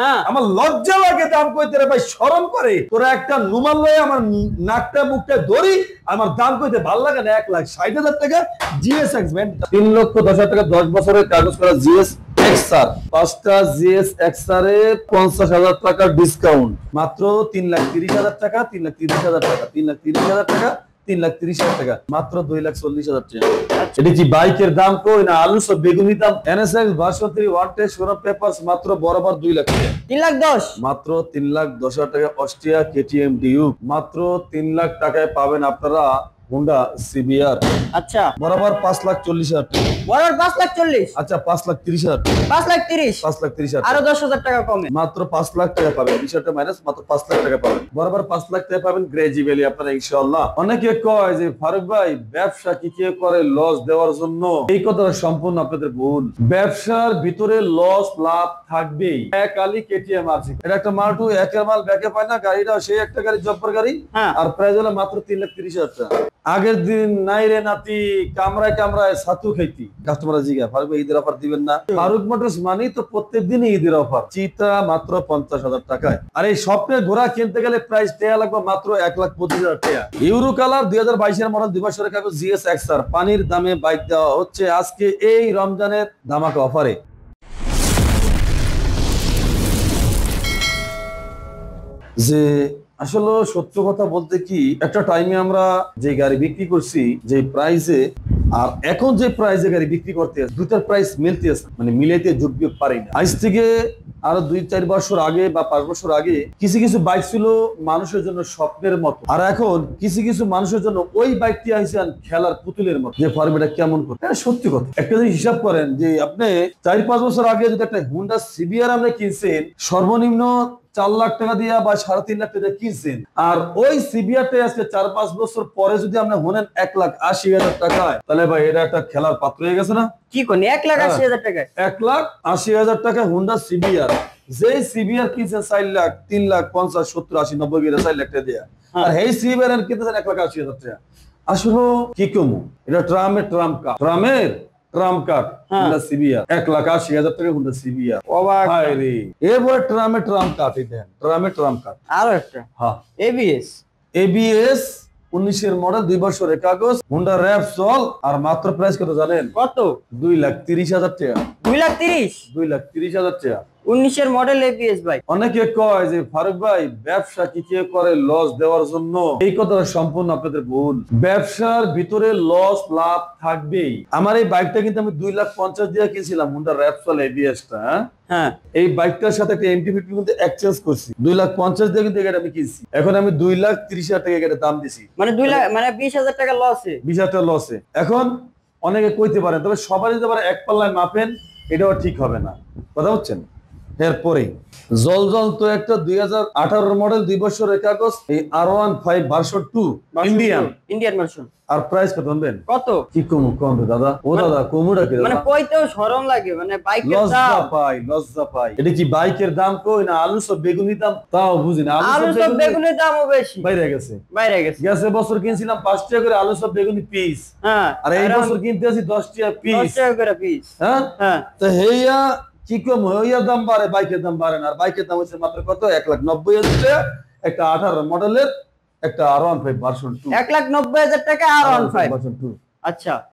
হ্যাঁ আমার লজ্জা লাগে দাম কইতে রে ভাই, শরম করে তোরা একটা নুমান লয়ে আমার নাকটা মুখটা ধরি, আমার দাম কইতে ভাল লাগে না। 1,60,000 টাকা জিএসএক্স ব্যান্ড, 3,10,000 টাকা 10 বছরের কাগজ করা জিএস এক্সআর, 5টা জিএস এক্সআর এ 50,000 টাকা ডিসকাউন্ট, মাত্র 3,30,000 টাকা, 3,30,000 টাকা, 3,30,000 টাকা, 3,30,000 টাকা, মাত্র 2,40,000 টাকা। এটা কি বাইকের দাম কই না আলু সব বেগুনি দাম? NSX version 3 one test showroom papers মাত্র বরাবর 2 লাখ টাকা, 3,10,000 মাত্র 3,10,000 টাকা। অস্ট্রিয়া কেটিএম ডিউক মাত্র 3 লাখ টাকায় পাবেন আপনারা হোন্ডা সিবিআর। আচ্ছা বরাবর 5,40,000 টাকা, বড় 5,40,000, আচ্ছা 5,30,000 টাকা, 5,30,000, 5,30,000 আরো 10,000 টাকা কমে মাত্র 5 লাখ টাকা পাবেন, 20,000 টাকা মাইনাস, মাত্র 5 লাখ টাকা পাবেন, বরাবর 5 লাখ টাকা পাবেন গ্রেজি ভ্যালি আপনারা ইনশাআল্লাহ। অনেকে কয় যে ফারুক ভাই ব্যবসা কি কে করে লস দেওয়ার জন্য, এই কথাটা সম্পূর্ণ আপনাদের ভুল। ব্যবসার ভিতরে লস লাভ থাকবেই। এক আলী কেটিএম আছে, এটা একটা মালটু একের মাল ব্যাকে পায় না, গাড়িটা সেই একটা গাড়ি জব্বর গাড়ি, আর প্রাইস হলো মাত্র 3,30,000 টাকা। আগের দিন নাই রে নাতি কামরায় কামরায় ছাতু খাইতি, কাস্টমার জিগা ফারুক ভাই ঈদের অফার দিবেন না? ফারুক মোটরস মানেই তো প্রত্যেক দিনই ঈদের অফার। চিতা মাত্র 50,000 টাকায়, আর এই স্বপ্নের ঘোড়া কিনতে গেলে প্রাইস টাকা লাগবে মাত্র 1,25,000 টাকা। ইউরো কালার 2022 এর মডেল 2 বছরের কাগজ জিএস এক্সআর, পানির দামে বাইক দেওয়া হচ্ছে আজকে এই রমজানের ধামাকা অফারে। যে আসলে সত্য কথা বলতে কি, একটা টাইমে আমরা যে গাড়ি বিক্রি করছি যে প্রাইসে, আর এখন যে প্রাইসে গাড়ি বিক্রি করতে আছে দুটার প্রাইস মিলতে আছে, মানে মিলাইতে যোগ্য পারি না। আজ থেকে আরো 2-4 বছর আগে বা 5 বছর আগে কিছু কিছু বাইক ছিল মানুষের জন্য স্বপ্নের মতো, আর এখন কিছু কিছু মানুষের জন্য ওই বাইকটি আইছে খেলার পুতুলের মতো। যে ফার্মেটা কেমন করতে, সত্যি কথা একটা জিনিস হিসাব করেন যে আপনি 4-5 বছর আগে যদি একটা হুন্ডা সিবিআর আপনি কিনছেন সর্বনিম্ন 4 লাখ টাকা দিয়ে বা 3.5 লাখ টাকা কিনছেন, আর ওই সিবিআরটা আজকে 4-5 বছর পরে যদি আপনি হনেন 1,80,000 টাকায়, তাহলে ভাই এটা একটা খেলার পাত্র হয়ে গেছে না? কি কোন 1,80,000 টাকায়, 1,80,000 টাকা হুন্ডা সিবিআর, যে সিবিআর কিনছেন 4 লাখ, 3 লাখ 50, 70, 80, 90 4 লাখ টাকা দেয়া, আর এই সিবিআর কিনতেছেন 1,80,000 টাকা। আসলে কি কমু, এটা ট্রামের ট্রাম কার্ড হুন্ডা সিবিআর 1,80,000 টাকা হুন্ডা সিবিআর। অবাক হায় রে, এরপরে ট্রামের ট্রাম কার্ড, এই দেন ট্রামের ট্রাম কার্ড আরো একটা, হ্যাঁ এবিএস 19 এর মডেল 2 বছরের কাগজ হুন্ডা র‍্যাপসল, আর মাত্র প্রাইস কত জানেন? কত? 2,30,000 টাকা, 2,30,000, 2,30,000 টাকা। 19 এর মডেল এবিএস ভাই। অনেকে কয় যে ফারুক ভাই ব্যবসা কি কে করে লস দেওয়ার জন্য, এই কথাটা সম্পূর্ণ আপনাদের ভুল। ব্যবসার ভিতরে লস লাভ থাকবেই। আমার এই বাইকটা কিন্তু আমি 2,50,000 দিয়ে কিনছিলাম, হুন্ডা র‍্যাপসল এবিএসটা। হ্যাঁ এই বাইকটার সাথে একটা MT-50 কিন্তু এক্সচেঞ্জ করছি, 2,50,000 দিয়ে কিন্তু এটা আমি কিনছি। এখন আমি 2,30,000 টাকা এটা দাম দিছি, মানে 2 লাখ, মানে 20,000 টাকা লসে, 20,000 টাকা লসে। এখন অনেকে কইতে পারেন তবে সবাই যদি আবার এক পাল্লায় মাপেন এটাও ঠিক হবে না, কথা হচ্ছেন। এরপরে জলজল তো একটা 2018 মডেল 2 বছরের কাগজ, এই R15 ভার্সন 2 ইন্ডিয়ান ভার্সন, আর প্রাইস কত জানেন? কত? কি কম দাদা, ও দাদা কমুটা কি মানে কইতেও শরম লাগে, মানে বাইকের দাম লজ্জা পাই। এটা কি বাইকের দাম কই না আলু সব বেগুনি দাম? তাও বুঝি না, আলু সব বেগুনির দামও বেশি বাইরে গেছে। গেছে বছর কিনছিলাম 5 টাকা করে আলু সব বেগুনি পিস, হ্যাঁ, আর এই বছর কিনতে আছি 10 টাকা পিস, 10 টাকা করে পিস। হ্যাঁ তো হেইয়া কি কম হইয়া দাম বাড়ে, বাইকের দাম বাড়ে না। আর বাইকের দাম হচ্ছে মাত্র কত? 1,90,000 টাকা, একটা 18 মডেলের একটা R15 ভার্সন 2, 1,90,000 টাকা R15 ভার্সন 2। আচ্ছা